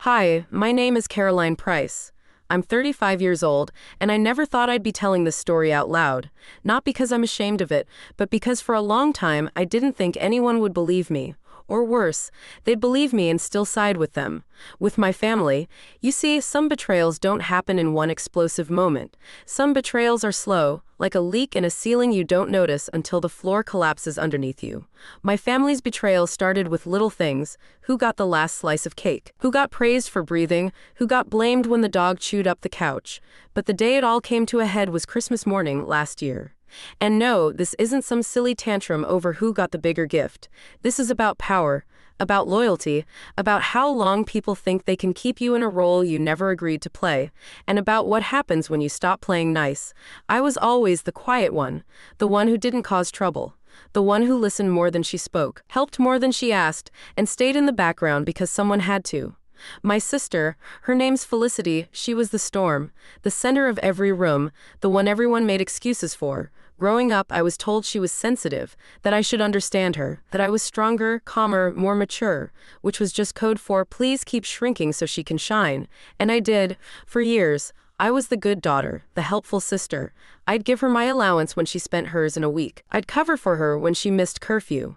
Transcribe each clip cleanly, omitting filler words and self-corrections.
Hi, my name is Caroline Price. I'm 35 years old, and I never thought I'd be telling this story out loud. Not because I'm ashamed of it, but because for a long time I didn't think anyone would believe me. Or worse, they'd believe me and still side with them. With my family, you see, some betrayals don't happen in one explosive moment. Some betrayals are slow, like a leak in a ceiling you don't notice until the floor collapses underneath you. My family's betrayal started with little things: who got the last slice of cake, who got praised for breathing, who got blamed when the dog chewed up the couch. But the day it all came to a head was Christmas morning last year. And no, this isn't some silly tantrum over who got the bigger gift. This is about power, about loyalty, about how long people think they can keep you in a role you never agreed to play, and about what happens when you stop playing nice. I was always the quiet one, the one who didn't cause trouble, the one who listened more than she spoke, helped more than she asked, and stayed in the background because someone had to. My sister, her name's Felicity, she was the storm, the center of every room, the one everyone made excuses for. Growing up, I was told she was sensitive, that I should understand her, that I was stronger, calmer, more mature, which was just code for please keep shrinking so she can shine. And I did. For years, I was the good daughter, the helpful sister. I'd give her my allowance when she spent hers in a week. I'd cover for her when she missed curfew.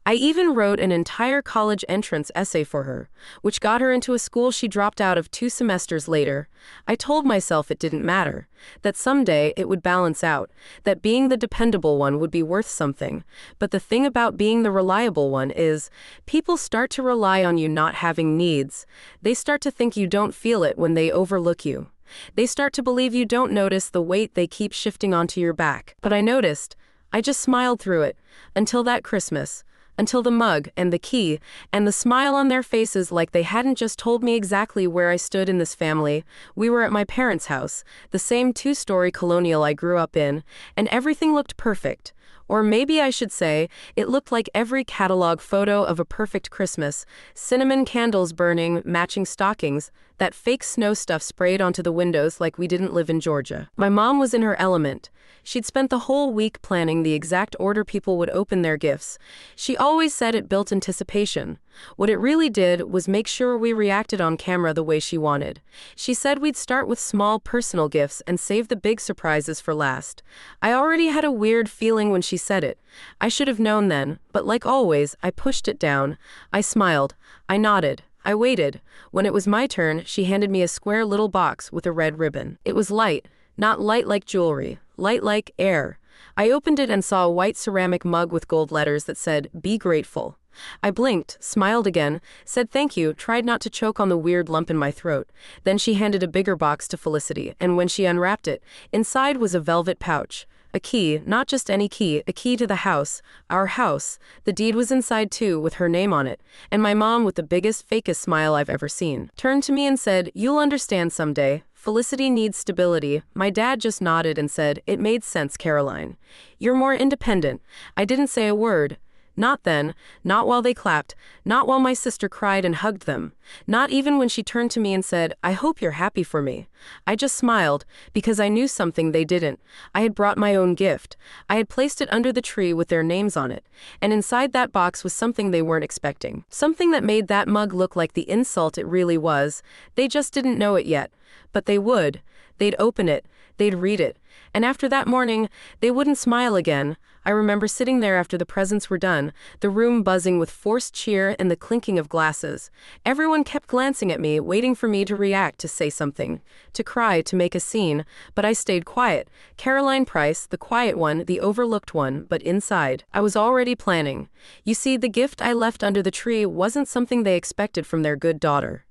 I even wrote an entire college entrance essay for her, which got her into a school she dropped out of 2 semesters later. I told myself it didn't matter, that someday it would balance out, that being the dependable one would be worth something. But the thing about being the reliable one is, people start to rely on you not having needs. They start to think you don't feel it when they overlook you. They start to believe you don't notice the weight they keep shifting onto your back. But I noticed. I just smiled through it, until that Christmas, until the mug and the key, and the smile on their faces like they hadn't just told me exactly where I stood in this family. We were at my parents' house, the same 2-story colonial I grew up in, and everything looked perfect. Or maybe I should say, it looked like every catalog photo of a perfect Christmas: cinnamon candles burning, matching stockings, that fake snow stuff sprayed onto the windows like we didn't live in Georgia. My mom was in her element. She'd spent the whole week planning the exact order people would open their gifts. She always said it built anticipation. What it really did was make sure we reacted on camera the way she wanted. She said we'd start with small personal gifts and save the big surprises for last. I already had a weird feeling when she said it. I should have known then, but like always, I pushed it down. I smiled. I nodded. I waited. When it was my turn, she handed me a square little box with a red ribbon. It was light, not light like jewelry, light like air. I opened it and saw a white ceramic mug with gold letters that said, "Be grateful." I blinked, smiled again, said thank you, tried not to choke on the weird lump in my throat. Then she handed a bigger box to Felicity, and when she unwrapped it, inside was a velvet pouch. A key, not just any key, a key to the house, our house. The deed was inside too, with her name on it, and my mom, with the biggest, fakest smile I've ever seen, turned to me and said, "You'll understand someday. Felicity needs stability." My dad just nodded and said, "It made sense, Caroline. You're more independent." I didn't say a word. Not then, not while they clapped, not while my sister cried and hugged them, not even when she turned to me and said, "I hope you're happy for me." I just smiled, because I knew something they didn't. I had brought my own gift. I had placed it under the tree with their names on it, and inside that box was something they weren't expecting. Something that made that mug look like the insult it really was. They just didn't know it yet. But they would. They'd open it. They'd read it. And after that morning, they wouldn't smile again. I remember sitting there after the presents were done, the room buzzing with forced cheer and the clinking of glasses. Everyone kept glancing at me, waiting for me to react, to say something, to cry, to make a scene, but I stayed quiet. Caroline Price, the quiet one, the overlooked one, but inside, I was already planning. You see, the gift I left under the tree wasn't something they expected from their good daughter.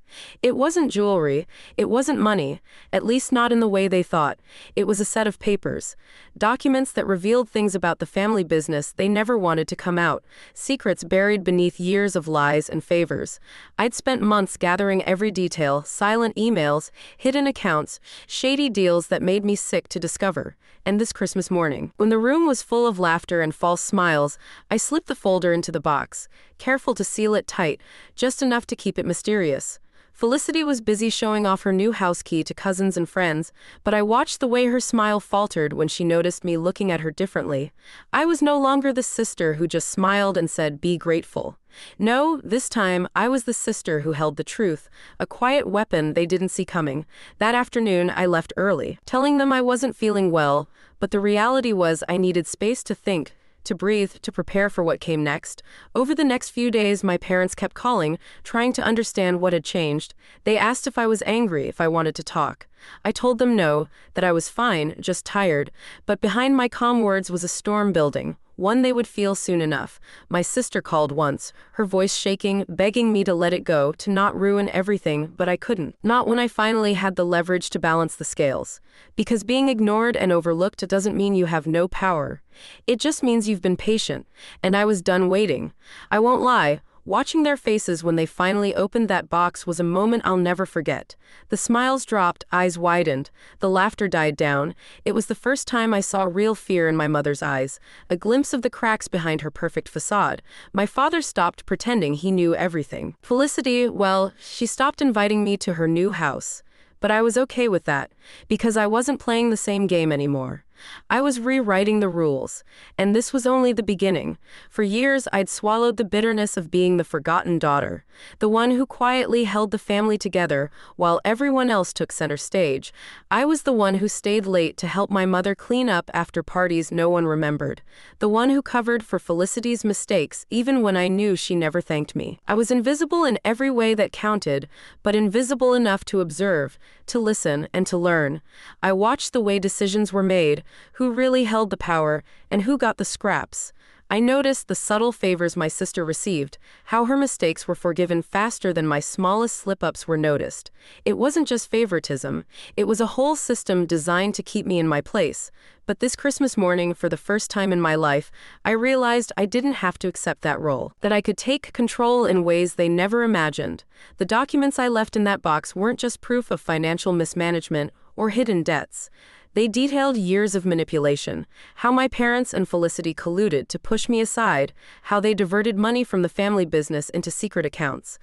It wasn't jewelry, it wasn't money, at least not in the way they thought. It was a set of papers, documents that revealed things about the family business they never wanted to come out, secrets buried beneath years of lies and favors. I'd spent months gathering every detail: silent emails, hidden accounts, shady deals that made me sick to discover. And this Christmas morning, when the room was full of laughter and false smiles, I slipped the folder into the box, careful to seal it tight, just enough to keep it mysterious. Felicity was busy showing off her new house key to cousins and friends, but I watched the way her smile faltered when she noticed me looking at her differently. I was no longer the sister who just smiled and said, "Be grateful." No, this time I was the sister who held the truth, a quiet weapon they didn't see coming. That afternoon I left early, telling them I wasn't feeling well, but the reality was I needed space to think, to breathe, to prepare for what came next. Over the next few days, my parents kept calling, trying to understand what had changed. They asked if I was angry, if I wanted to talk. I told them no, that I was fine, just tired, but behind my calm words was a storm building, one they would feel soon enough. My sister called once, her voice shaking, begging me to let it go, to not ruin everything, but I couldn't. Not when I finally had the leverage to balance the scales. Because being ignored and overlooked doesn't mean you have no power. It just means you've been patient, and I was done waiting. I won't lie. Watching their faces when they finally opened that box was a moment I'll never forget. The smiles dropped, eyes widened, the laughter died down. It was the first time I saw real fear in my mother's eyes, a glimpse of the cracks behind her perfect facade. My father stopped pretending he knew everything. Felicity, well, she stopped inviting me to her new house. But I was okay with that, because I wasn't playing the same game anymore. I was rewriting the rules, and this was only the beginning. For years, I'd swallowed the bitterness of being the forgotten daughter, the one who quietly held the family together while everyone else took center stage. I was the one who stayed late to help my mother clean up after parties no one remembered, the one who covered for Felicity's mistakes even when I knew she never thanked me. I was invisible in every way that counted, but invisible enough to observe, to listen, and to learn. I watched the way decisions were made, who really held the power, and who got the scraps. I noticed the subtle favors my sister received, how her mistakes were forgiven faster than my smallest slip-ups were noticed. It wasn't just favoritism, it was a whole system designed to keep me in my place. But this Christmas morning, for the first time in my life, I realized I didn't have to accept that role, that I could take control in ways they never imagined. The documents I left in that box weren't just proof of financial mismanagement or hidden debts. They detailed years of manipulation, how my parents and Felicity colluded to push me aside, how they diverted money from the family business into secret accounts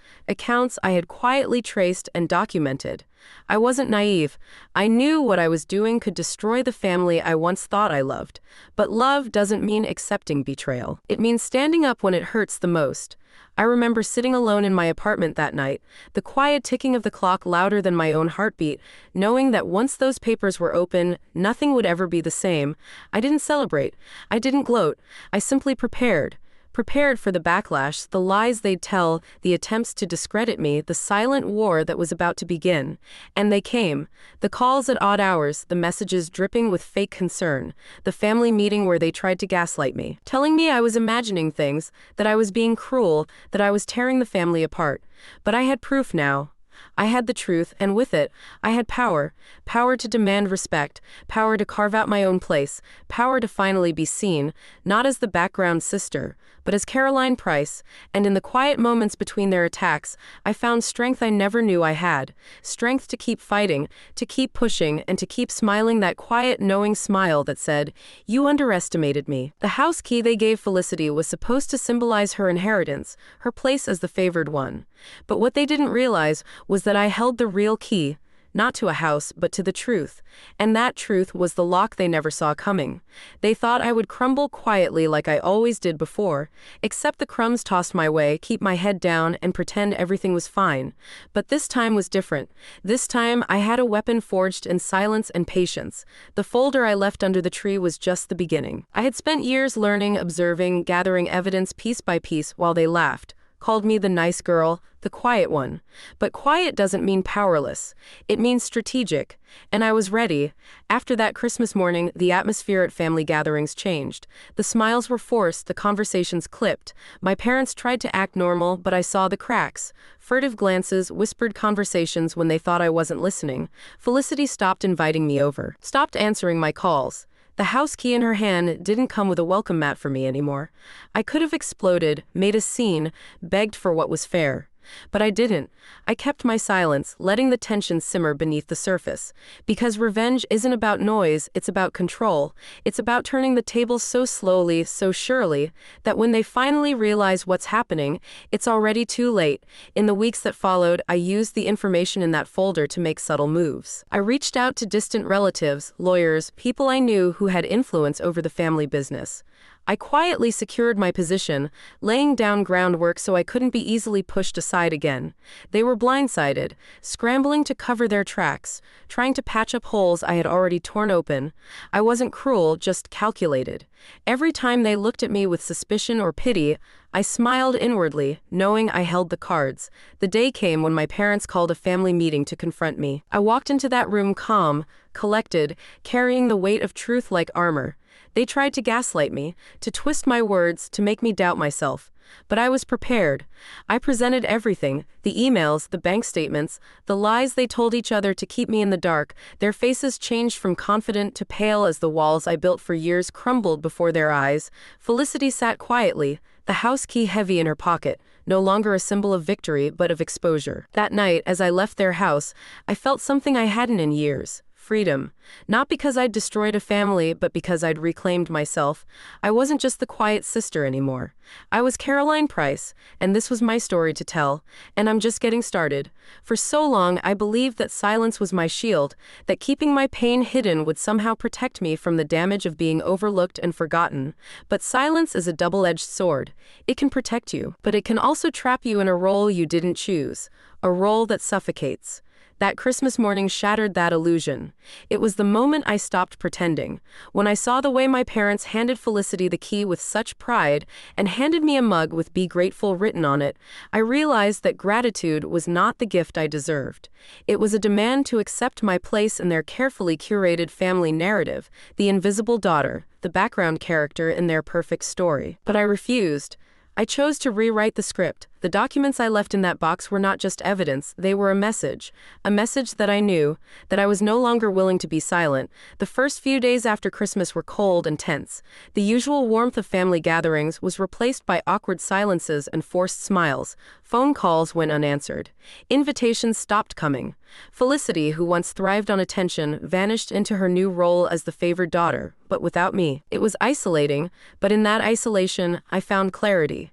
I had quietly traced and documented. I wasn't naive. I knew what I was doing could destroy the family I once thought I loved. But love doesn't mean accepting betrayal. It means standing up when it hurts the most. I remember sitting alone in my apartment that night, the quiet ticking of the clock louder than my own heartbeat, knowing that once those papers were open, nothing would ever be the same. I didn't celebrate. I didn't gloat. I simply prepared. Prepared for the backlash, the lies they'd tell, the attempts to discredit me, the silent war that was about to begin. And they came. The calls at odd hours, the messages dripping with fake concern, the family meeting where they tried to gaslight me, telling me I was imagining things, that I was being cruel, that I was tearing the family apart. But I had proof now. I had the truth, and with it, I had power. Power to demand respect, power to carve out my own place, power to finally be seen, not as the background sister, but as Caroline Price. And in the quiet moments between their attacks, I found strength I never knew I had. Strength to keep fighting, to keep pushing, and to keep smiling that quiet, knowing smile that said, "You underestimated me." The house key they gave Felicity was supposed to symbolize her inheritance, her place as the favored one. But what they didn't realize was that I held the real key, not to a house, but to the truth. And that truth was the lock they never saw coming. They thought I would crumble quietly like I always did before, accept the crumbs tossed my way, keep my head down, and pretend everything was fine. But this time was different. This time I had a weapon forged in silence and patience. The folder I left under the tree was just the beginning. I had spent years learning, observing, gathering evidence piece by piece while they laughed, called me the nice girl, the quiet one. But quiet doesn't mean powerless. It means strategic. And I was ready. After that Christmas morning, the atmosphere at family gatherings changed. The smiles were forced, the conversations clipped. My parents tried to act normal, but I saw the cracks. Furtive glances, whispered conversations when they thought I wasn't listening. Felicity stopped inviting me over, stopped answering my calls. The house key in her hand didn't come with a welcome mat for me anymore. I could have exploded, made a scene, begged for what was fair. But I didn't. I kept my silence, letting the tension simmer beneath the surface. Because revenge isn't about noise, it's about control. It's about turning the tables so slowly, so surely, that when they finally realize what's happening, it's already too late. In the weeks that followed, I used the information in that folder to make subtle moves. I reached out to distant relatives, lawyers, people I knew who had influence over the family business. I quietly secured my position, laying down groundwork so I couldn't be easily pushed aside again. They were blindsided, scrambling to cover their tracks, trying to patch up holes I had already torn open. I wasn't cruel, just calculated. Every time they looked at me with suspicion or pity, I smiled inwardly, knowing I held the cards. The day came when my parents called a family meeting to confront me. I walked into that room calm, collected, carrying the weight of truth like armor. They tried to gaslight me, to twist my words, to make me doubt myself. But I was prepared. I presented everything, the emails, the bank statements, the lies they told each other to keep me in the dark. Their faces changed from confident to pale as the walls I built for years crumbled before their eyes. Felicity sat quietly, the house key heavy in her pocket, no longer a symbol of victory but of exposure. That night, as I left their house, I felt something I hadn't in years. Freedom. Not because I'd destroyed a family, but because I'd reclaimed myself. I wasn't just the quiet sister anymore. I was Caroline Price, and this was my story to tell, and I'm just getting started. For so long, I believed that silence was my shield, that keeping my pain hidden would somehow protect me from the damage of being overlooked and forgotten. But silence is a double-edged sword. It can protect you, but it can also trap you in a role you didn't choose, a role that suffocates. That Christmas morning shattered that illusion. It was the moment I stopped pretending. When I saw the way my parents handed Felicity the key with such pride and handed me a mug with "Be Grateful" written on it, I realized that gratitude was not the gift I deserved. It was a demand to accept my place in their carefully curated family narrative, the invisible daughter, the background character in their perfect story. But I refused. I chose to rewrite the script. The documents I left in that box were not just evidence, they were a message that I knew, that I was no longer willing to be silent. The first few days after Christmas were cold and tense. The usual warmth of family gatherings was replaced by awkward silences and forced smiles. Phone calls went unanswered. Invitations stopped coming. Felicity, who once thrived on attention, vanished into her new role as the favored daughter, but without me. It was isolating, but in that isolation, I found clarity.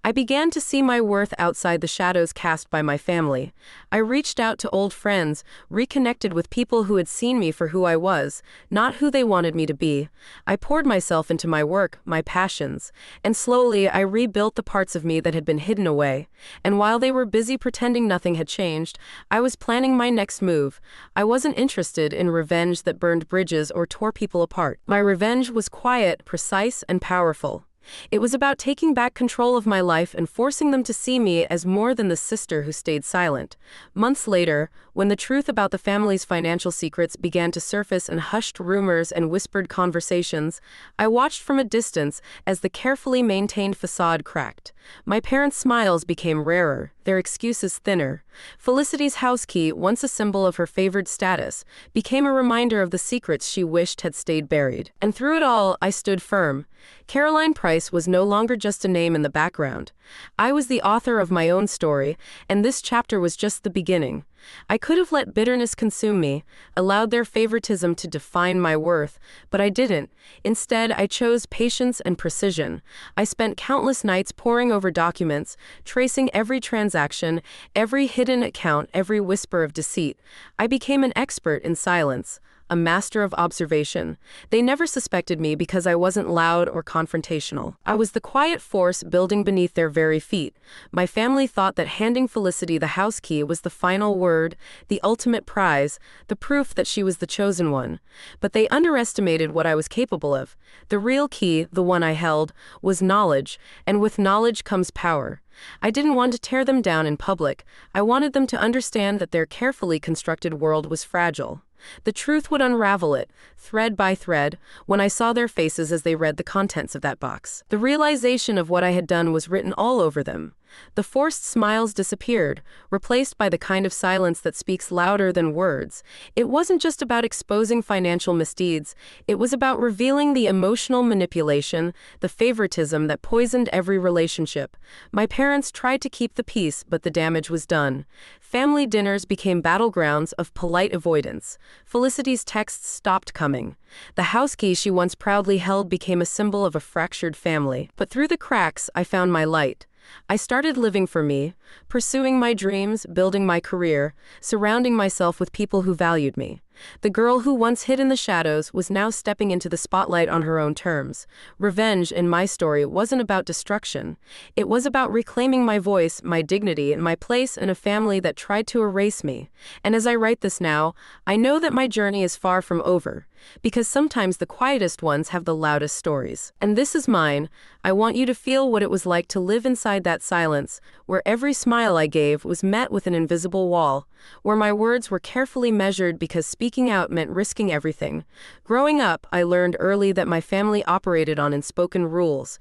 I began to see my worth outside the shadows cast by my family. I reached out to old friends, reconnected with people who had seen me for who I was, not who they wanted me to be. I poured myself into my work, my passions, and slowly I rebuilt the parts of me that had been hidden away. And while they were busy pretending nothing had changed, I was planning my next move. I wasn't interested in revenge that burned bridges or tore people apart. My revenge was quiet, precise, and powerful. It was about taking back control of my life and forcing them to see me as more than the sister who stayed silent. Months later, when the truth about the family's financial secrets began to surface in hushed rumors and whispered conversations, I watched from a distance as the carefully maintained facade cracked. My parents' smiles became rarer, their excuses thinner. Felicity's house key, once a symbol of her favored status, became a reminder of the secrets she wished had stayed buried. And through it all, I stood firm. Caroline Price was no longer just a name in the background. I was the author of my own story, and this chapter was just the beginning. I could have let bitterness consume me, allowed their favoritism to define my worth, but I didn't. Instead, I chose patience and precision. I spent countless nights poring over documents, tracing every transaction, every hidden account, every whisper of deceit. I became an expert in silence, a master of observation. They never suspected me because I wasn't loud or confrontational. I was the quiet force building beneath their very feet. My family thought that handing Felicity the house key was the final word, the ultimate prize, the proof that she was the chosen one. But they underestimated what I was capable of. The real key, the one I held, was knowledge, and with knowledge comes power. I didn't want to tear them down in public. I wanted them to understand that their carefully constructed world was fragile. The truth would unravel it, thread by thread, when I saw their faces as they read the contents of that box. The realization of what I had done was written all over them. The forced smiles disappeared, replaced by the kind of silence that speaks louder than words. It wasn't just about exposing financial misdeeds, it was about revealing the emotional manipulation, the favoritism that poisoned every relationship. My parents tried to keep the peace, but the damage was done. Family dinners became battlegrounds of polite avoidance. Felicity's texts stopped coming. The house key she once proudly held became a symbol of a fractured family. But through the cracks, I found my light. I started living for me, pursuing my dreams, building my career, surrounding myself with people who valued me. The girl who once hid in the shadows was now stepping into the spotlight on her own terms. Revenge, in my story, wasn't about destruction. It was about reclaiming my voice, my dignity, and my place in a family that tried to erase me. And as I write this now, I know that my journey is far from over. Because sometimes the quietest ones have the loudest stories. And this is mine. I want you to feel what it was like to live inside that silence, where every smile I gave was met with an invisible wall, where my words were carefully measured because speaking out meant risking everything. Growing up, I learned early that my family operated on unspoken rules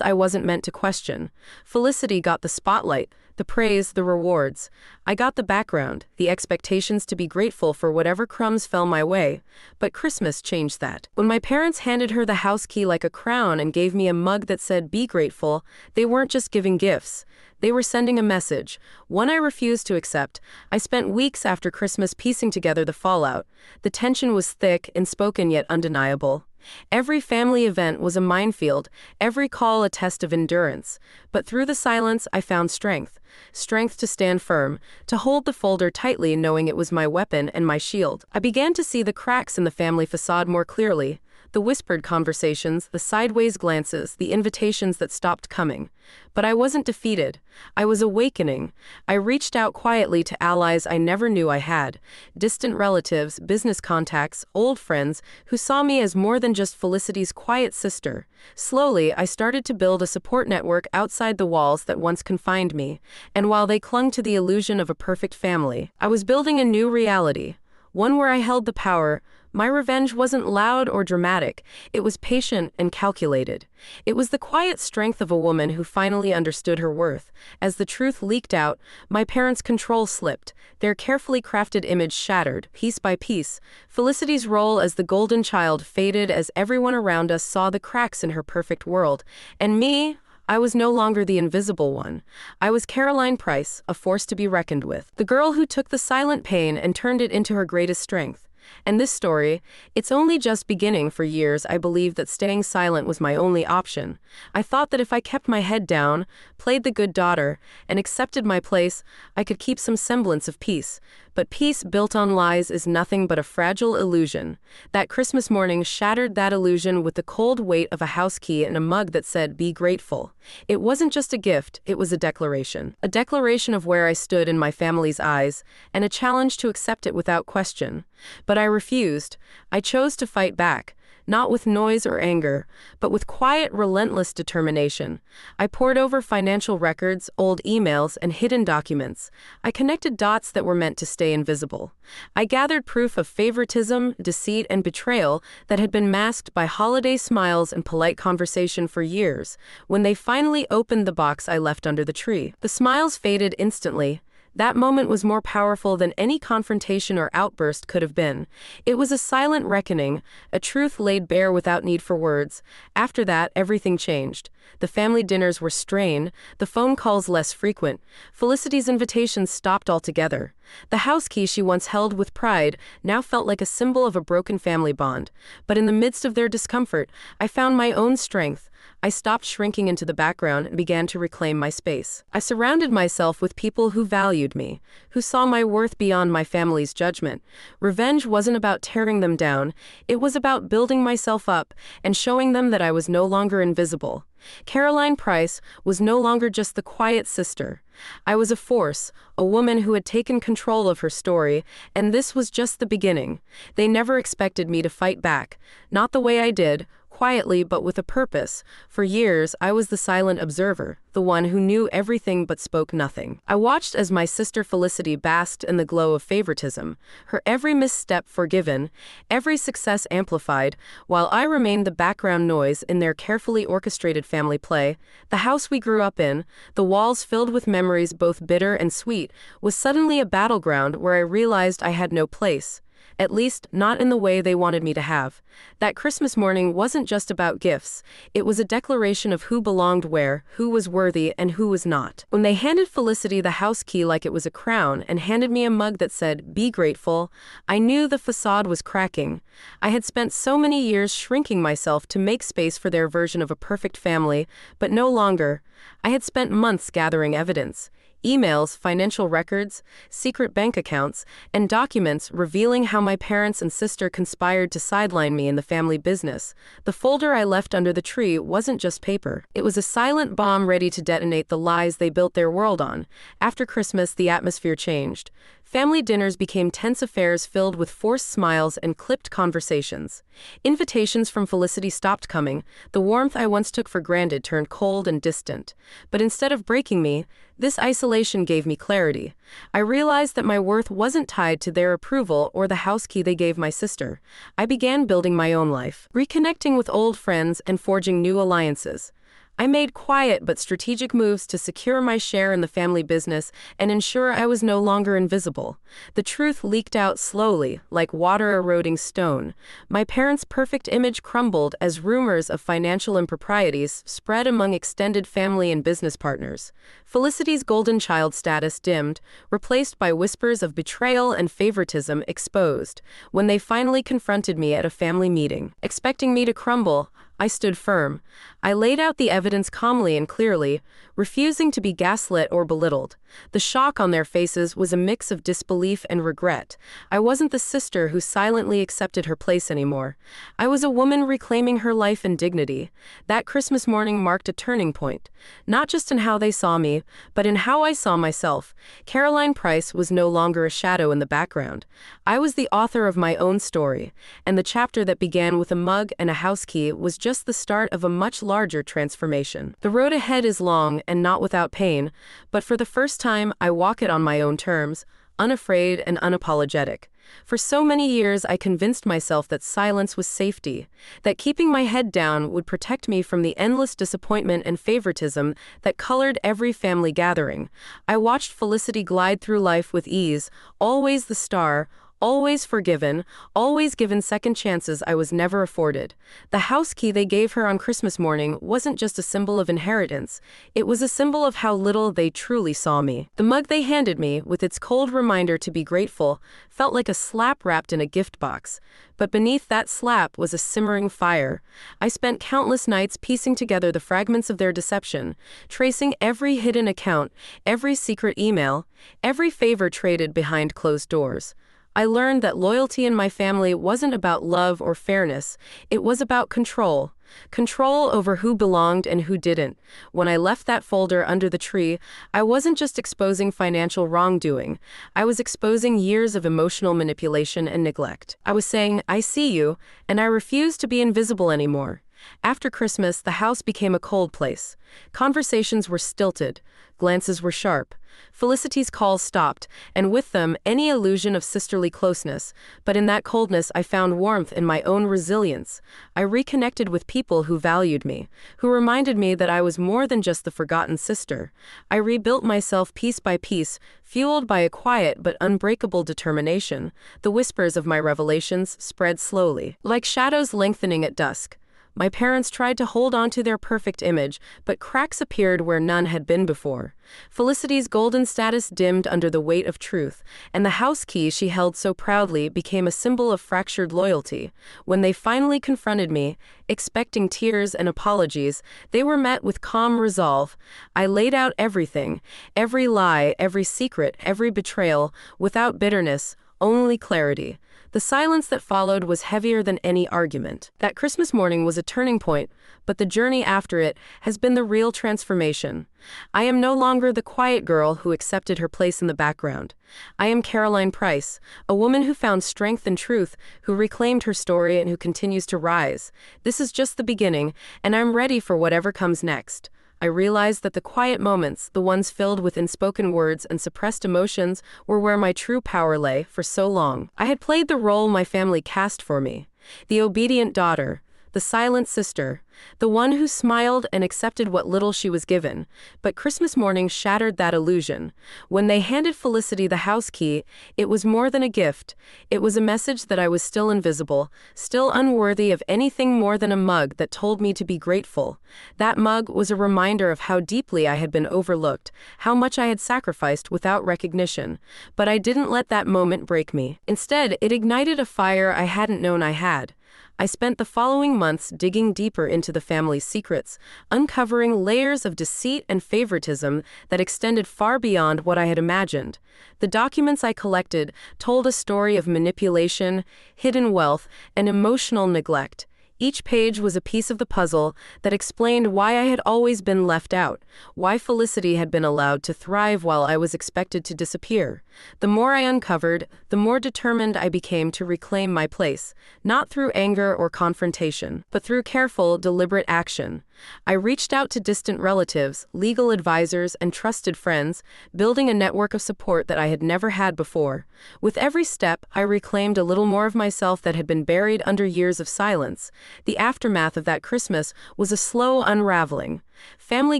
I wasn't meant to question. Felicity got the spotlight, the praise, the rewards. I got the background, the expectations to be grateful for whatever crumbs fell my way. But Christmas changed that. When my parents handed her the house key like a crown and gave me a mug that said, "Be grateful," they weren't just giving gifts. They were sending a message, one I refused to accept. I spent weeks after Christmas piecing together the fallout. The tension was thick, unspoken yet undeniable. Every family event was a minefield, every call a test of endurance. But through the silence, I found strength. Strength to stand firm, to hold the folder tightly knowing it was my weapon and my shield. I began to see the cracks in the family facade more clearly. The whispered conversations, the sideways glances, the invitations that stopped coming. But I wasn't defeated. I was awakening. I reached out quietly to allies I never knew I had. Distant relatives, business contacts, old friends who saw me as more than just Felicity's quiet sister. Slowly, I started to build a support network outside the walls that once confined me. And while they clung to the illusion of a perfect family, I was building a new reality. One where I held the power. My revenge wasn't loud or dramatic. It was patient and calculated. It was the quiet strength of a woman who finally understood her worth. As the truth leaked out, my parents' control slipped, their carefully crafted image shattered, piece by piece. Felicity's role as the golden child faded as everyone around us saw the cracks in her perfect world. And me, I was no longer the invisible one. I was Caroline Price, a force to be reckoned with. The girl who took the silent pain and turned it into her greatest strength. And this story, it's only just beginning. For years, I believed that staying silent was my only option. I thought that if I kept my head down, played the good daughter, and accepted my place, I could keep some semblance of peace. But peace built on lies is nothing but a fragile illusion. That Christmas morning shattered that illusion with the cold weight of a house key and a mug that said, "Be grateful." It wasn't just a gift, it was a declaration. A declaration of where I stood in my family's eyes, and a challenge to accept it without question. But I refused. I chose to fight back. Not with noise or anger, but with quiet, relentless determination. I pored over financial records, old emails, and hidden documents. I connected dots that were meant to stay invisible. I gathered proof of favoritism, deceit, and betrayal that had been masked by holiday smiles and polite conversation for years. When they finally opened the box I left under the tree, the smiles faded instantly. That moment was more powerful than any confrontation or outburst could have been. It was a silent reckoning, a truth laid bare without need for words. After that, everything changed. The family dinners were strained, the phone calls less frequent. Felicity's invitations stopped altogether. The house key she once held with pride now felt like a symbol of a broken family bond. But in the midst of their discomfort, I found my own strength. I stopped shrinking into the background and began to reclaim my space. I surrounded myself with people who valued me, who saw my worth beyond my family's judgment. Revenge wasn't about tearing them down. It was about building myself up and showing them that I was no longer invisible. Caroline Price was no longer just the quiet sister. I was a force, a woman who had taken control of her story, and this was just the beginning. They never expected me to fight back, not the way I did, quietly but with a purpose. For years, I was the silent observer, the one who knew everything but spoke nothing. I watched as my sister Felicity basked in the glow of favoritism, her every misstep forgiven, every success amplified, while I remained the background noise in their carefully orchestrated family play. The house we grew up in, the walls filled with memories both bitter and sweet, was suddenly a battleground where I realized I had no place. At least, not in the way they wanted me to have. That Christmas morning wasn't just about gifts. It was a declaration of who belonged where, who was worthy, and who was not. When they handed Felicity the house key like it was a crown and handed me a mug that said, "Be grateful," I knew the facade was cracking. I had spent so many years shrinking myself to make space for their version of a perfect family, but no longer. I had spent months gathering evidence. emails, financial records, secret bank accounts, and documents revealing how my parents and sister conspired to sideline me in the family business. The folder I left under the tree wasn't just paper. It was a silent bomb ready to detonate the lies they built their world on. After Christmas, the atmosphere changed. Family dinners became tense affairs filled with forced smiles and clipped conversations. Invitations from Felicity stopped coming. The warmth I once took for granted turned cold and distant. But instead of breaking me, this isolation gave me clarity. I realized that my worth wasn't tied to their approval or the house key they gave my sister. I began building my own life, reconnecting with old friends and forging new alliances. I made quiet but strategic moves to secure my share in the family business and ensure I was no longer invisible. The truth leaked out slowly, like water eroding stone. My parents' perfect image crumbled as rumors of financial improprieties spread among extended family and business partners. Felicity's golden child status dimmed, replaced by whispers of betrayal and favoritism exposed. When they finally confronted me at a family meeting, expecting me to crumble, I stood firm. I laid out the evidence calmly and clearly, refusing to be gaslit or belittled. The shock on their faces was a mix of disbelief and regret. I wasn't the sister who silently accepted her place anymore. I was a woman reclaiming her life and dignity. That Christmas morning marked a turning point, not just in how they saw me, but in how I saw myself. Caroline Price was no longer a shadow in the background. I was the author of my own story, and the chapter that began with a mug and a house key was just the start of a much larger transformation. The road ahead is long and not without pain, but for the first time I walk it on my own terms, unafraid and unapologetic. For so many years I convinced myself that silence was safety, that keeping my head down would protect me from the endless disappointment and favoritism that colored every family gathering. I watched Felicity glide through life with ease, always the star, always forgiven, always given second chances I was never afforded. The house key they gave her on Christmas morning wasn't just a symbol of inheritance, it was a symbol of how little they truly saw me. The mug they handed me, with its cold reminder to be grateful, felt like a slap wrapped in a gift box. But beneath that slap was a simmering fire. I spent countless nights piecing together the fragments of their deception, tracing every hidden account, every secret email, every favor traded behind closed doors. I learned that loyalty in my family wasn't about love or fairness, it was about control. Control over who belonged and who didn't. When I left that folder under the tree, I wasn't just exposing financial wrongdoing. I was exposing years of emotional manipulation and neglect. I was saying, I see you, and I refuse to be invisible anymore. After Christmas, the house became a cold place. Conversations were stilted. Glances were sharp. Felicity's calls stopped, and with them, any illusion of sisterly closeness. But in that coldness, I found warmth in my own resilience. I reconnected with people who valued me, who reminded me that I was more than just the forgotten sister. I rebuilt myself piece by piece, fueled by a quiet but unbreakable determination. The whispers of my revelations spread slowly, like shadows lengthening at dusk. My parents tried to hold on to their perfect image, but cracks appeared where none had been before. Felicity's golden status dimmed under the weight of truth, and the house key she held so proudly became a symbol of fractured loyalty. When they finally confronted me, expecting tears and apologies, they were met with calm resolve. I laid out everything, every lie, every secret, every betrayal, without bitterness, only clarity. The silence that followed was heavier than any argument. That Christmas morning was a turning point, but the journey after it has been the real transformation. I am no longer the quiet girl who accepted her place in the background. I am Caroline Price, a woman who found strength and truth, who reclaimed her story and who continues to rise. This is just the beginning, and I'm ready for whatever comes next. I realized that the quiet moments, the ones filled with unspoken words and suppressed emotions, were where my true power lay. For so long, I had played the role my family cast for me. The obedient daughter, the silent sister, the one who smiled and accepted what little she was given. But Christmas morning shattered that illusion. When they handed Felicity the house key, it was more than a gift. It was a message that I was still invisible, still unworthy of anything more than a mug that told me to be grateful. That mug was a reminder of how deeply I had been overlooked, how much I had sacrificed without recognition. But I didn't let that moment break me. Instead, it ignited a fire I hadn't known I had. I spent the following months digging deeper into into the family's secrets, uncovering layers of deceit and favoritism that extended far beyond what I had imagined. The documents I collected told a story of manipulation, hidden wealth, and emotional neglect. Each page was a piece of the puzzle that explained why I had always been left out, why Felicity had been allowed to thrive while I was expected to disappear. The more I uncovered, the more determined I became to reclaim my place, not through anger or confrontation, but through careful, deliberate action. I reached out to distant relatives, legal advisors, and trusted friends, building a network of support that I had never had before. With every step, I reclaimed a little more of myself that had been buried under years of silence. The aftermath of that Christmas was a slow unraveling. Family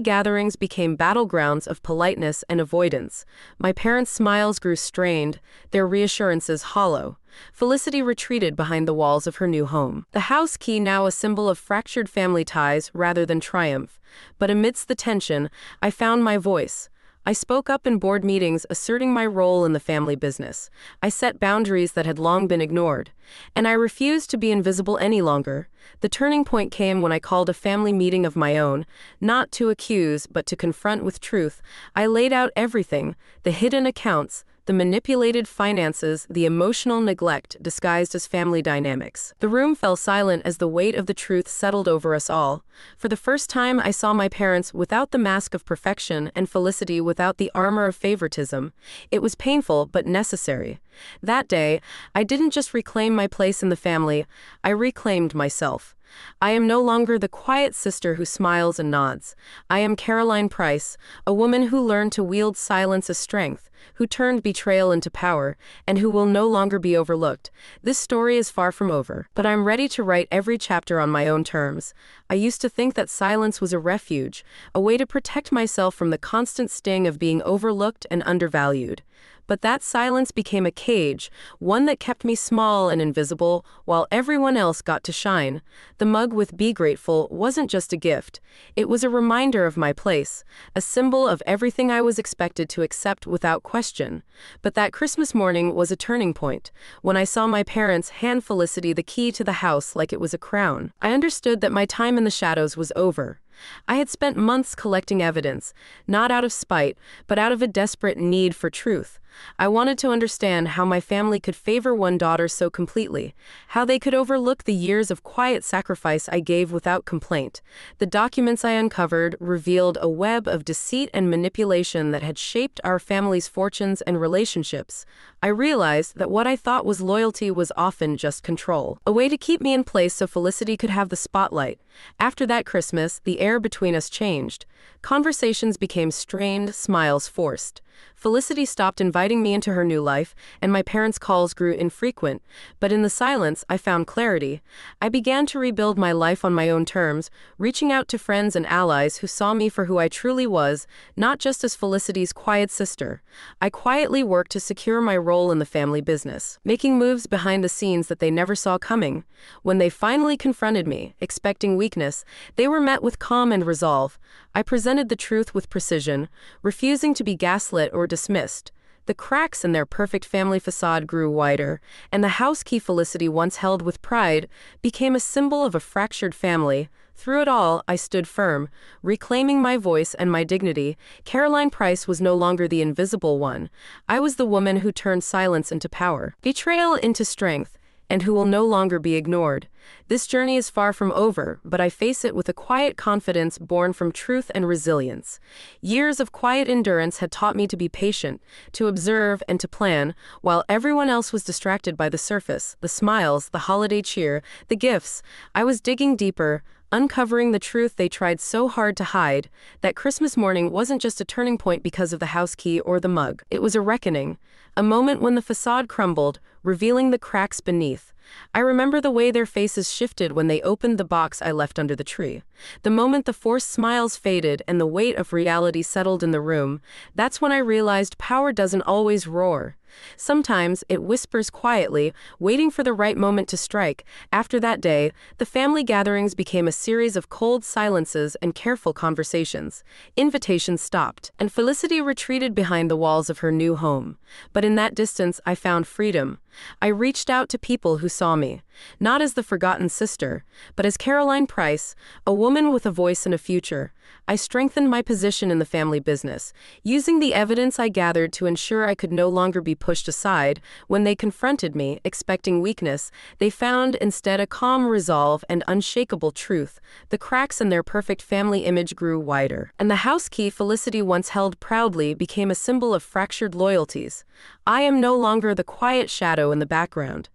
gatherings became battlegrounds of politeness and avoidance. My parents' smiles grew strained, their reassurances hollow. Felicity retreated behind the walls of her new home. The house key now a symbol of fractured family ties rather than triumph. But amidst the tension, I found my voice. I spoke up in board meetings asserting my role in the family business. I set boundaries that had long been ignored. And I refused to be invisible any longer. The turning point came when I called a family meeting of my own, not to accuse, but to confront with truth. I laid out everything, the hidden accounts, the manipulated finances, the emotional neglect disguised as family dynamics. The room fell silent as the weight of the truth settled over us all. For the first time, I saw my parents without the mask of perfection and Felicity without the armor of favoritism. It was painful, but necessary. That day, I didn't just reclaim my place in the family, I reclaimed myself. I am no longer the quiet sister who smiles and nods. I am Caroline Price, a woman who learned to wield silence as strength, who turned betrayal into power, and who will no longer be overlooked. This story is far from over, but I'm ready to write every chapter on my own terms. I used to think that silence was a refuge, a way to protect myself from the constant sting of being overlooked and undervalued. But that silence became a cage, one that kept me small and invisible while everyone else got to shine. The mug with "Be Grateful" wasn't just a gift. It was a reminder of my place, a symbol of everything I was expected to accept without question. But that Christmas morning was a turning point. When I saw my parents hand Felicity the key to the house like it was a crown, I understood that my time in the shadows was over. I had spent months collecting evidence, not out of spite, but out of a desperate need for truth. I wanted to understand how my family could favor one daughter so completely, how they could overlook the years of quiet sacrifice I gave without complaint. The documents I uncovered revealed a web of deceit and manipulation that had shaped our family's fortunes and relationships. I realized that what I thought was loyalty was often just control, a way to keep me in place so Felicity could have the spotlight. After that Christmas, the air between us changed. Conversations became strained, smiles forced. Felicity stopped inviting me into her new life, and my parents' calls grew infrequent. But in the silence, I found clarity. I began to rebuild my life on my own terms, reaching out to friends and allies who saw me for who I truly was, not just as Felicity's quiet sister. I quietly worked to secure my role in the family business, making moves behind the scenes that they never saw coming. When they finally confronted me, expecting weakness, they were met with calm and resolve. I presented the truth with precision, refusing to be gaslit or dismissed. The cracks in their perfect family facade grew wider, and the house key Felicity once held with pride became a symbol of a fractured family. Through it all, I stood firm, reclaiming my voice and my dignity. Caroline Price was no longer the invisible one. I was the woman who turned silence into power, betrayal into strength, and who will no longer be ignored. This journey is far from over, but I face it with a quiet confidence born from truth and resilience. Years of quiet endurance had taught me to be patient, to observe and to plan, while everyone else was distracted by the surface, the smiles, the holiday cheer, the gifts. I was digging deeper, uncovering the truth they tried so hard to hide. That Christmas morning wasn't just a turning point because of the house key or the mug. It was a reckoning, a moment when the facade crumbled, revealing the cracks beneath. I remember the way their faces shifted when they opened the box I left under the tree. The moment the forced smiles faded and the weight of reality settled in the room, that's when I realized power doesn't always roar. Sometimes it whispers quietly, waiting for the right moment to strike. After that day, the family gatherings became a series of cold silences and careful conversations. Invitations stopped, and Felicity retreated behind the walls of her new home. But in that distance, I found freedom. I reached out to people who saw me, not as the forgotten sister, but as Caroline Price, a woman with a voice and a future. I strengthened my position in the family business, using the evidence I gathered to ensure I could no longer be pushed aside. When they confronted me, expecting weakness, they found instead a calm resolve and unshakable truth. The cracks in their perfect family image grew wider, and the house key Felicity once held proudly became a symbol of fractured loyalties. I am no longer the quiet shadow in the background.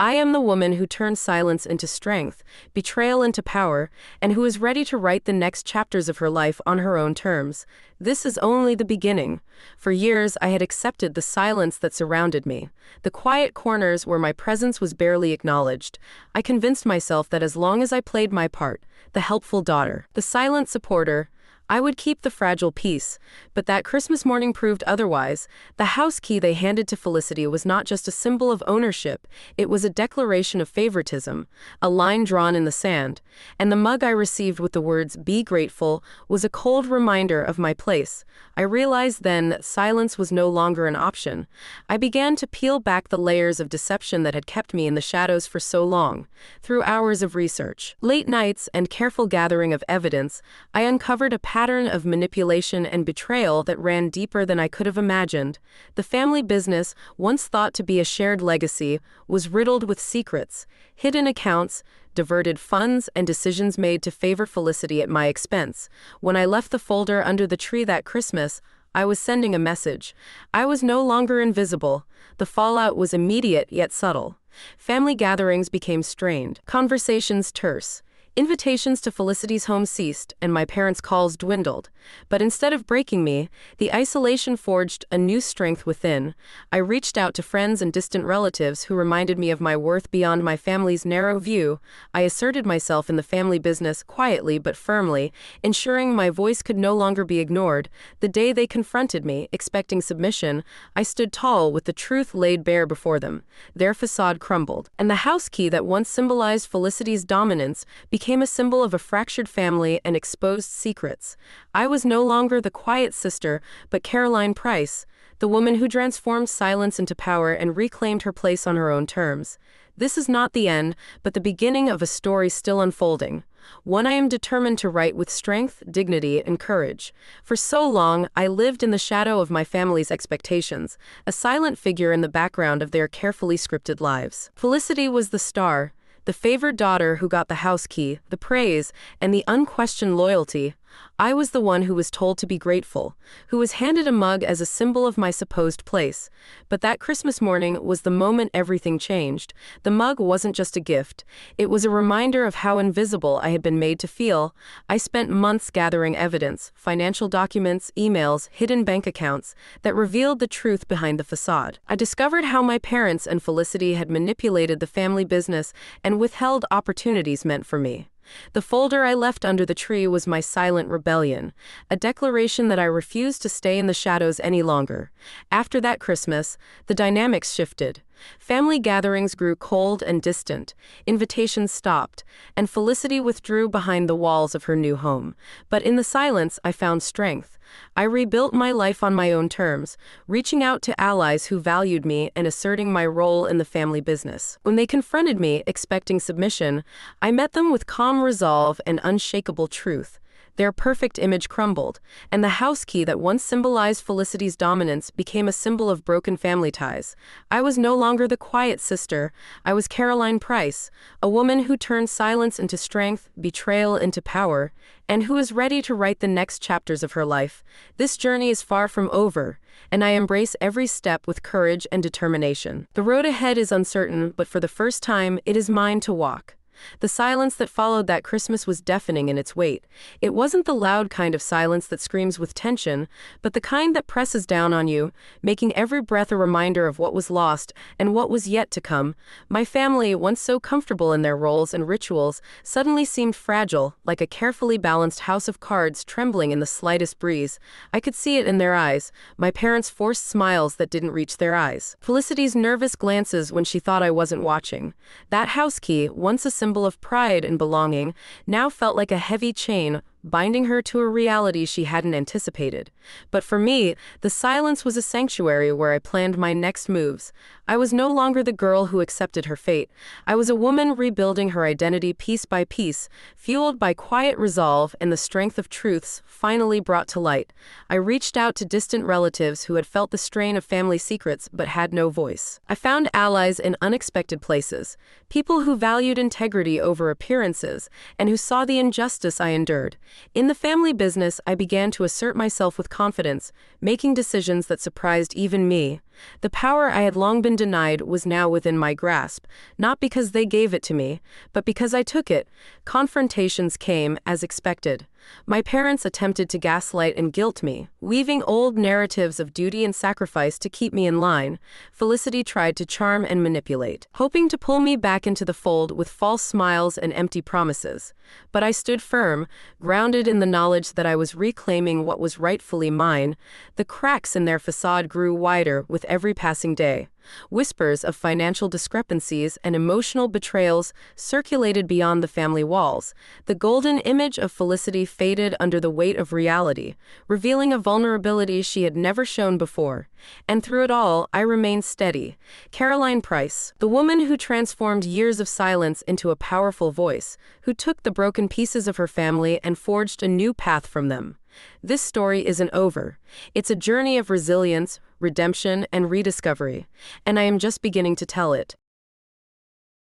I am the woman who turned silence into strength, betrayal into power, and who is ready to write the next chapters of her life on her own terms. This is only the beginning. For years, I had accepted the silence that surrounded me, the quiet corners where my presence was barely acknowledged. I convinced myself that as long as I played my part, the helpful daughter, the silent supporter, I would keep the fragile peace. But that Christmas morning proved otherwise. The house key they handed to Felicity was not just a symbol of ownership, it was a declaration of favoritism, a line drawn in the sand. And the mug I received with the words, "Be grateful," was a cold reminder of my place. I realized then that silence was no longer an option. I began to peel back the layers of deception that had kept me in the shadows for so long. Through hours of research, late nights, and careful gathering of evidence, I uncovered a pattern of manipulation and betrayal that ran deeper than I could have imagined. The family business, once thought to be a shared legacy, was riddled with secrets, hidden accounts, diverted funds, and decisions made to favor Felicity at my expense. When I left the folder under the tree that Christmas, I was sending a message. I was no longer invisible. The fallout was immediate yet subtle. Family gatherings became strained, conversations terse. Invitations to Felicity's home ceased, and my parents' calls dwindled. But instead of breaking me, the isolation forged a new strength within. I reached out to friends and distant relatives who reminded me of my worth beyond my family's narrow view. I asserted myself in the family business quietly but firmly, ensuring my voice could no longer be ignored. The day they confronted me, expecting submission, I stood tall with the truth laid bare before them. Their facade crumbled, and the house key that once symbolized Felicity's dominance became a symbol of a fractured family and exposed secrets. I was no longer the quiet sister, but Caroline Price, the woman who transformed silence into power and reclaimed her place on her own terms. This is not the end, but the beginning of a story still unfolding. One I am determined to write with strength, dignity, and courage. For so long, I lived in the shadow of my family's expectations, a silent figure in the background of their carefully scripted lives. Felicity was the star, the favored daughter who got the house key, the praise, and the unquestioned loyalty. I was the one who was told to be grateful, who was handed a mug as a symbol of my supposed place. But that Christmas morning was the moment everything changed. The mug wasn't just a gift. It was a reminder of how invisible I had been made to feel. I spent months gathering evidence, financial documents, emails, hidden bank accounts, that revealed the truth behind the facade. I discovered how my parents and Felicity had manipulated the family business and withheld opportunities meant for me. The folder I left under the tree was my silent rebellion, a declaration that I refused to stay in the shadows any longer. After that Christmas, the dynamics shifted. Family gatherings grew cold and distant, invitations stopped, and Felicity withdrew behind the walls of her new home. But in the silence, I found strength. I rebuilt my life on my own terms, reaching out to allies who valued me and asserting my role in the family business. When they confronted me, expecting submission, I met them with calm resolve and unshakable truth. Their perfect image crumbled, and the house key that once symbolized Felicity's dominance became a symbol of broken family ties. I was no longer the quiet sister. I was Caroline Price, a woman who turned silence into strength, betrayal into power, and who is ready to write the next chapters of her life. This journey is far from over, and I embrace every step with courage and determination. The road ahead is uncertain, but for the first time, it is mine to walk. The silence that followed that Christmas was deafening in its weight. It wasn't the loud kind of silence that screams with tension, but the kind that presses down on you, making every breath a reminder of what was lost and what was yet to come. My family, once so comfortable in their roles and rituals, suddenly seemed fragile, like a carefully balanced house of cards trembling in the slightest breeze. I could see it in their eyes, my parents' forced smiles that didn't reach their eyes, Felicity's nervous glances when she thought I wasn't watching. That house key, once a symbol of pride and belonging, now felt like a heavy chain binding her to a reality she hadn't anticipated. But for me, the silence was a sanctuary where I planned my next moves. I was no longer the girl who accepted her fate. I was a woman rebuilding her identity piece by piece, fueled by quiet resolve and the strength of truths finally brought to light. I reached out to distant relatives who had felt the strain of family secrets but had no voice. I found allies in unexpected places, people who valued integrity over appearances and who saw the injustice I endured. In the family business, I began to assert myself with confidence, making decisions that surprised even me. The power I had long been denied was now within my grasp, not because they gave it to me, but because I took it. Confrontations came as expected. My parents attempted to gaslight and guilt me, weaving old narratives of duty and sacrifice to keep me in line. Felicity tried to charm and manipulate, hoping to pull me back into the fold with false smiles and empty promises. But I stood firm, grounded in the knowledge that I was reclaiming what was rightfully mine. The cracks in their facade grew wider with every passing day. Whispers of financial discrepancies and emotional betrayals circulated beyond the family walls. The golden image of Felicity faded under the weight of reality, revealing a vulnerability she had never shown before. And through it all, I remained steady. Caroline Price, the woman who transformed years of silence into a powerful voice, who took the broken pieces of her family and forged a new path from them. This story isn't over. It's a journey of resilience, redemption, and rediscovery, and I am just beginning to tell it.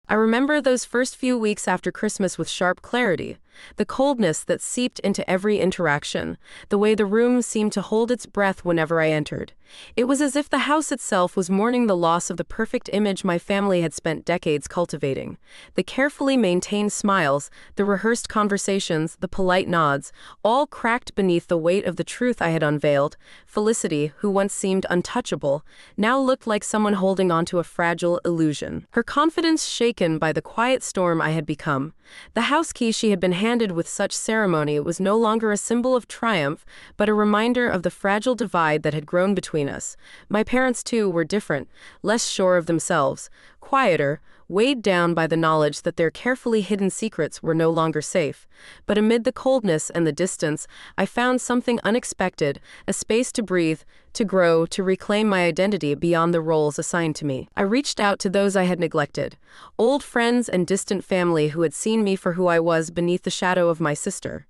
I remember those first few weeks after Christmas with sharp clarity, the coldness that seeped into every interaction, the way the room seemed to hold its breath whenever I entered. It was as if the house itself was mourning the loss of the perfect image my family had spent decades cultivating. The carefully maintained smiles, the rehearsed conversations, the polite nods, all cracked beneath the weight of the truth I had unveiled. Felicity, who once seemed untouchable, now looked like someone holding onto a fragile illusion. Her confidence shaken by the quiet storm I had become. The house key she had been handed with such ceremony was no longer a symbol of triumph, but a reminder of the fragile divide that had grown between us. My parents, too, were different, less sure of themselves, quieter, weighed down by the knowledge that their carefully hidden secrets were no longer safe. But amid the coldness and the distance, I found something unexpected, a space to breathe, to grow, to reclaim my identity beyond the roles assigned to me. I reached out to those I had neglected, old friends and distant family who had seen me for who I was beneath the shadow of my sister.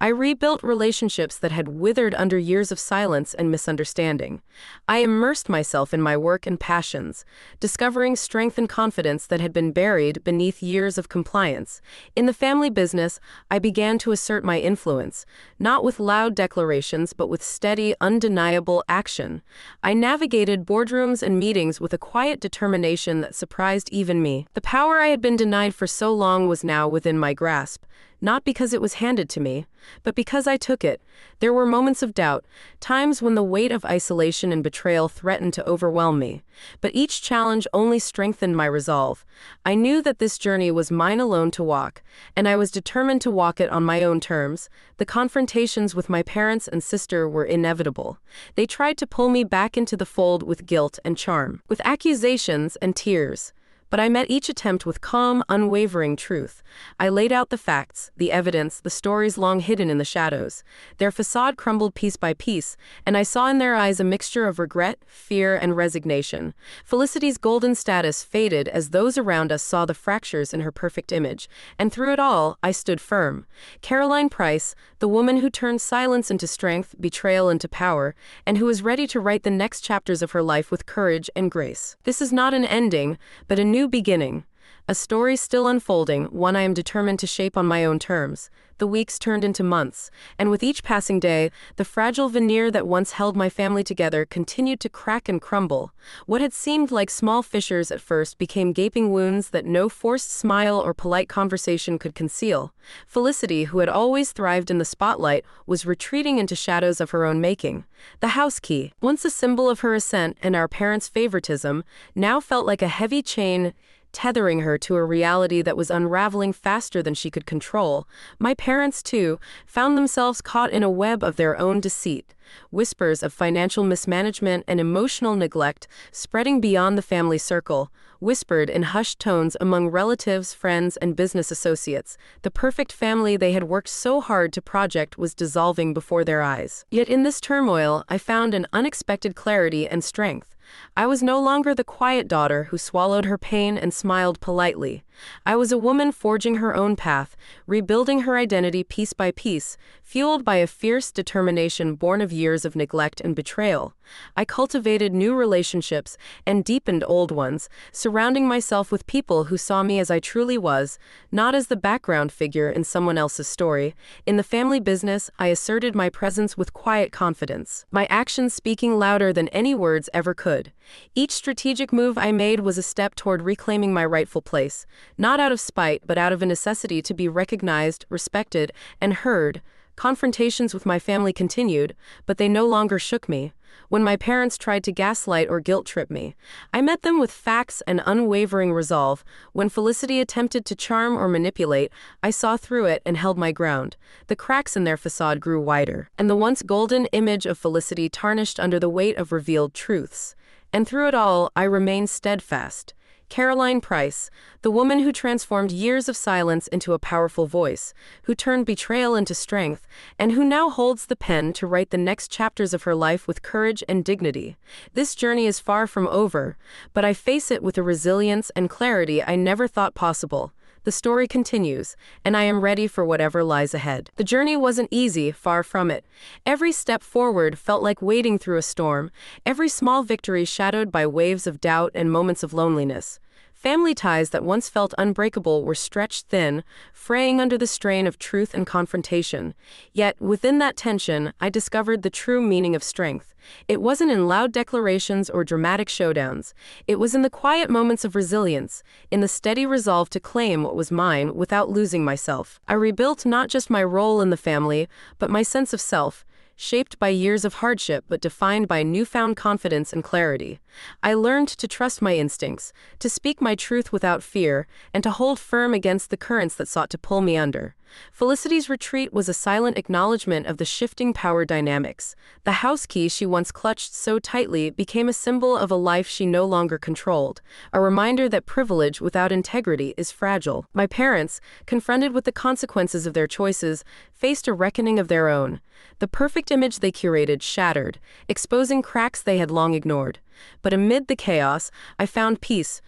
I rebuilt relationships that had withered under years of silence and misunderstanding. I immersed myself in my work and passions, discovering strength and confidence that had been buried beneath years of compliance. In the family business, I began to assert my influence, not with loud declarations but with steady, undeniable action. I navigated boardrooms and meetings with a quiet determination that surprised even me. The power I had been denied for so long was now within my grasp. Not because it was handed to me, but because I took it. There were moments of doubt, times when the weight of isolation and betrayal threatened to overwhelm me. But each challenge only strengthened my resolve. I knew that this journey was mine alone to walk, and I was determined to walk it on my own terms. The confrontations with my parents and sister were inevitable. They tried to pull me back into the fold with guilt and charm, with accusations and tears. But I met each attempt with calm, unwavering truth. I laid out the facts, the evidence, the stories long hidden in the shadows. Their facade crumbled piece by piece, and I saw in their eyes a mixture of regret, fear, and resignation. Felicity's golden status faded as those around us saw the fractures in her perfect image, and through it all, I stood firm. Caroline Price, the woman who turned silence into strength, betrayal into power, and who was ready to write the next chapters of her life with courage and grace. This is not an ending, but a new beginning. A story still unfolding, one I am determined to shape on my own terms. The weeks turned into months, and with each passing day, the fragile veneer that once held my family together continued to crack and crumble. What had seemed like small fissures at first became gaping wounds that no forced smile or polite conversation could conceal. Felicity, who had always thrived in the spotlight, was retreating into shadows of her own making. The house key, once a symbol of her ascent and our parents' favoritism, now felt like a heavy chain tethering her to a reality that was unraveling faster than she could control. My parents, too, found themselves caught in a web of their own deceit. Whispers of financial mismanagement and emotional neglect spreading beyond the family circle, whispered in hushed tones among relatives, friends, and business associates. The perfect family they had worked so hard to project was dissolving before their eyes. Yet in this turmoil, I found an unexpected clarity and strength. I was no longer the quiet daughter who swallowed her pain and smiled politely. I was a woman forging her own path, rebuilding her identity piece by piece, fueled by a fierce determination born of years of neglect and betrayal. I cultivated new relationships and deepened old ones, surrounding myself with people who saw me as I truly was, not as the background figure in someone else's story. In the family business, I asserted my presence with quiet confidence, my actions speaking louder than any words ever could. Each strategic move I made was a step toward reclaiming my rightful place, not out of spite but out of a necessity to be recognized, respected, and heard. Confrontations with my family continued, but they no longer shook me. When my parents tried to gaslight or guilt-trip me, I met them with facts and unwavering resolve. When Felicity attempted to charm or manipulate, I saw through it and held my ground. The cracks in their facade grew wider, and the once golden image of Felicity tarnished under the weight of revealed truths. And through it all, I remained steadfast. Caroline Price, the woman who transformed years of silence into a powerful voice, who turned betrayal into strength, and who now holds the pen to write the next chapters of her life with courage and dignity. This journey is far from over, but I face it with a resilience and clarity I never thought possible. The story continues, and I am ready for whatever lies ahead. The journey wasn't easy, far from it. Every step forward felt like wading through a storm, every small victory shadowed by waves of doubt and moments of loneliness. Family ties that once felt unbreakable were stretched thin, fraying under the strain of truth and confrontation. Yet, within that tension, I discovered the true meaning of strength. It wasn't in loud declarations or dramatic showdowns. It was in the quiet moments of resilience, in the steady resolve to claim what was mine without losing myself. I rebuilt not just my role in the family, but my sense of self, shaped by years of hardship but defined by newfound confidence and clarity. I learned to trust my instincts, to speak my truth without fear, and to hold firm against the currents that sought to pull me under. Felicity's retreat was a silent acknowledgement of the shifting power dynamics. The house key she once clutched so tightly became a symbol of a life she no longer controlled, a reminder that privilege without integrity is fragile. My parents, confronted with the consequences of their choices, faced a reckoning of their own. The perfect image they curated shattered, exposing cracks they had long ignored. But amid the chaos, I found peace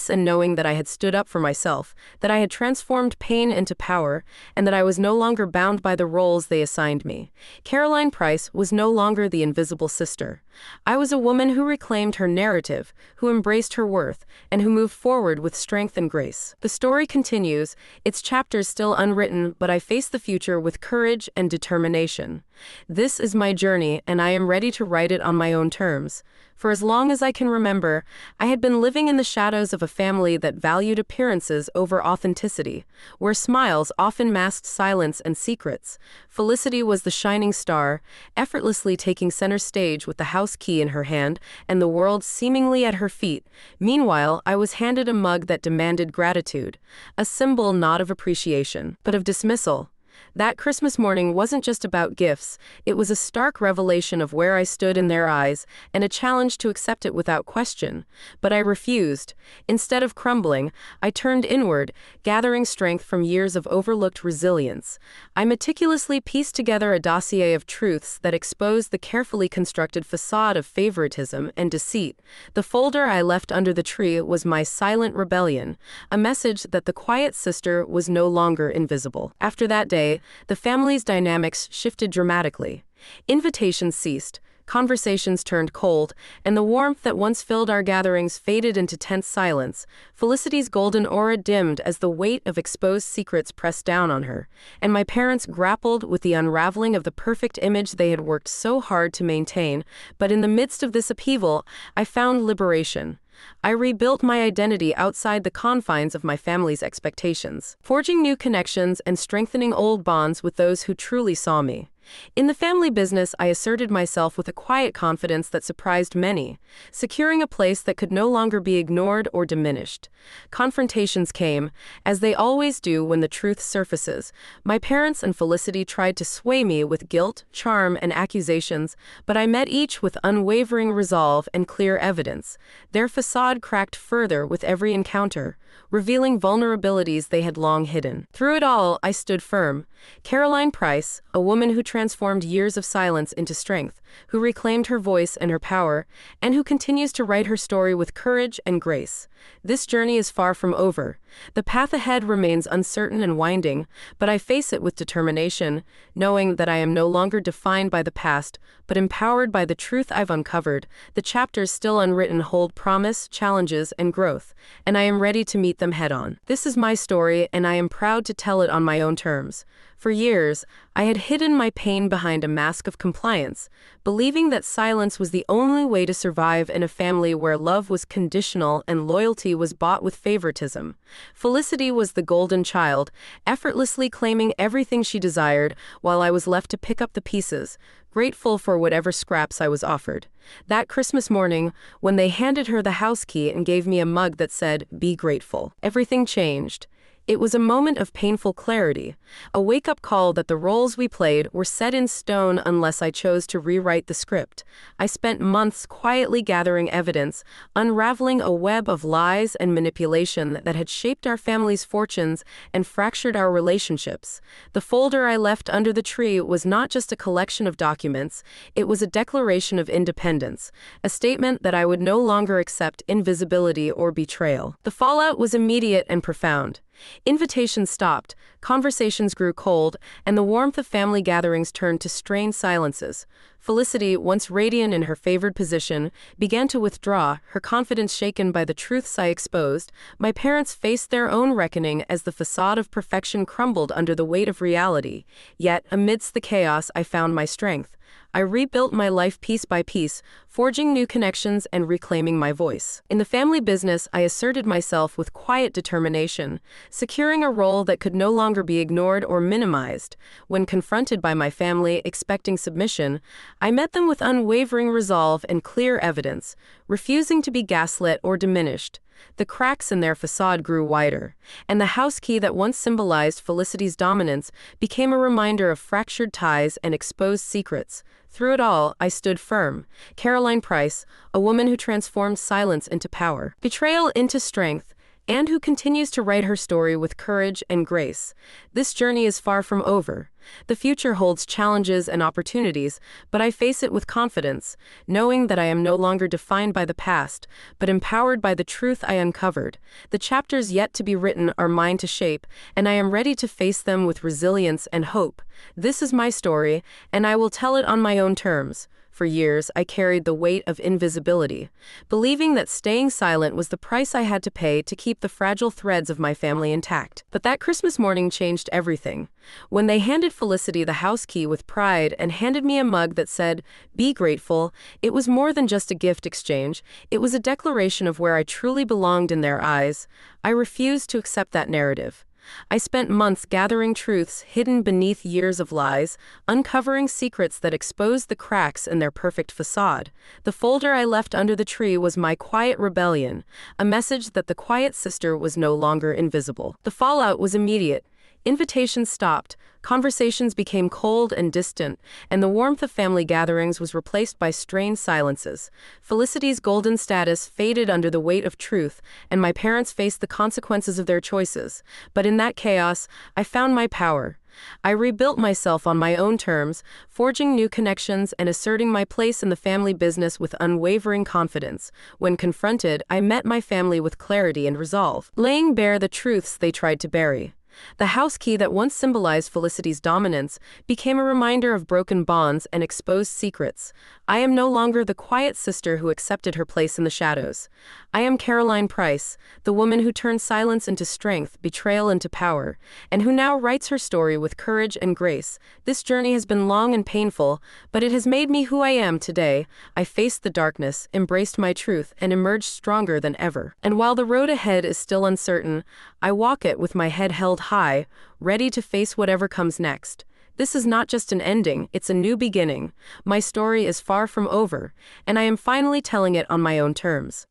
in knowing that I had stood up for myself, that I had transformed pain into power, and that I was no longer bound by the roles they assigned me. Caroline Price was no longer the invisible sister. I was a woman who reclaimed her narrative, who embraced her worth, and who moved forward with strength and grace. The story continues, its chapters still unwritten, but I face the future with courage and determination. This is my journey, and I am ready to write it on my own terms. For as long as I can remember, I had been living in the shadows of a family that valued appearances over authenticity, where smiles often masked silence and secrets. Felicity was the shining star, effortlessly taking center stage with the house key in her hand and the world seemingly at her feet. Meanwhile, I was handed a mug that demanded gratitude, a symbol not of appreciation, but of dismissal. That Christmas morning wasn't just about gifts, it was a stark revelation of where I stood in their eyes and a challenge to accept it without question. But I refused. Instead of crumbling, I turned inward, gathering strength from years of overlooked resilience. I meticulously pieced together a dossier of truths that exposed the carefully constructed facade of favoritism and deceit. The folder I left under the tree was my silent rebellion, a message that the quiet sister was no longer invisible. After that day, the family's dynamics shifted dramatically. Invitations ceased, conversations turned cold, and the warmth that once filled our gatherings faded into tense silence. Felicity's golden aura dimmed as the weight of exposed secrets pressed down on her, and my parents grappled with the unraveling of the perfect image they had worked so hard to maintain. But in the midst of this upheaval, I found liberation. I rebuilt my identity outside the confines of my family's expectations, forging new connections and strengthening old bonds with those who truly saw me. In the family business, I asserted myself with a quiet confidence that surprised many, securing a place that could no longer be ignored or diminished. Confrontations came, as they always do when the truth surfaces. My parents and Felicity tried to sway me with guilt, charm, and accusations, but I met each with unwavering resolve and clear evidence. Their facade cracked further with every encounter, revealing vulnerabilities they had long hidden. Through it all, I stood firm. Caroline Price, a woman who transformed years of silence into strength, who reclaimed her voice and her power, and who continues to write her story with courage and grace. This journey is far from over. The path ahead remains uncertain and winding, but I face it with determination, knowing that I am no longer defined by the past, but empowered by the truth I've uncovered. The chapters still unwritten hold promise, challenges, and growth, and I am ready to meet them head on. This is my story, and I am proud to tell it on my own terms. For years, I had hidden my pain behind a mask of compliance, believing that silence was the only way to survive in a family where love was conditional and loyalty was bought with favoritism. Felicity was the golden child, effortlessly claiming everything she desired, while I was left to pick up the pieces, grateful for whatever scraps I was offered. That Christmas morning, when they handed her the house key and gave me a mug that said, "Be grateful," everything changed. It was a moment of painful clarity, a wake-up call that the roles we played were set in stone unless I chose to rewrite the script. I spent months quietly gathering evidence, unraveling a web of lies and manipulation that had shaped our family's fortunes and fractured our relationships. The folder I left under the tree was not just a collection of documents, it was a declaration of independence, a statement that I would no longer accept invisibility or betrayal. The fallout was immediate and profound. Invitations stopped, conversations grew cold, and the warmth of family gatherings turned to strained silences. Felicity, once radiant in her favored position, began to withdraw, her confidence shaken by the truths I exposed. My parents faced their own reckoning as the facade of perfection crumbled under the weight of reality. Yet, amidst the chaos, I found my strength. I rebuilt my life piece by piece, forging new connections and reclaiming my voice. In the family business, I asserted myself with quiet determination, securing a role that could no longer be ignored or minimized. When confronted by my family expecting submission, I met them with unwavering resolve and clear evidence, refusing to be gaslit or diminished. The cracks in their facade grew wider, and the house key that once symbolized Felicity's dominance became a reminder of fractured ties and exposed secrets. Through it all, I stood firm. Caroline Price, a woman who transformed silence into power, betrayal into strength, and who continues to write her story with courage and grace. This journey is far from over. The future holds challenges and opportunities, but I face it with confidence, knowing that I am no longer defined by the past, but empowered by the truth I uncovered. The chapters yet to be written are mine to shape, and I am ready to face them with resilience and hope. This is my story, and I will tell it on my own terms. For years, I carried the weight of invisibility, believing that staying silent was the price I had to pay to keep the fragile threads of my family intact. But that Christmas morning changed everything. When they handed Felicity the house key with pride and handed me a mug that said, "Be grateful," it was more than just a gift exchange. It was a declaration of where I truly belonged in their eyes. I refused to accept that narrative. I spent months gathering truths hidden beneath years of lies, uncovering secrets that exposed the cracks in their perfect facade. The folder I left under the tree was my quiet rebellion, a message that the quiet sister was no longer invisible. The fallout was immediate. Invitations stopped, conversations became cold and distant, and the warmth of family gatherings was replaced by strained silences. Felicity's golden status faded under the weight of truth, and my parents faced the consequences of their choices. But in that chaos, I found my power. I rebuilt myself on my own terms, forging new connections and asserting my place in the family business with unwavering confidence. When confronted, I met my family with clarity and resolve, laying bare the truths they tried to bury. The house key that once symbolized Felicity's dominance became a reminder of broken bonds and exposed secrets. I am no longer the quiet sister who accepted her place in the shadows. I am Caroline Price, the woman who turned silence into strength, betrayal into power, and who now writes her story with courage and grace. This journey has been long and painful, but it has made me who I am today. I faced the darkness, embraced my truth, and emerged stronger than ever. And while the road ahead is still uncertain, I walk it with my head held high, ready to face whatever comes next. This is not just an ending, it's a new beginning. My story is far from over, and I am finally telling it on my own terms.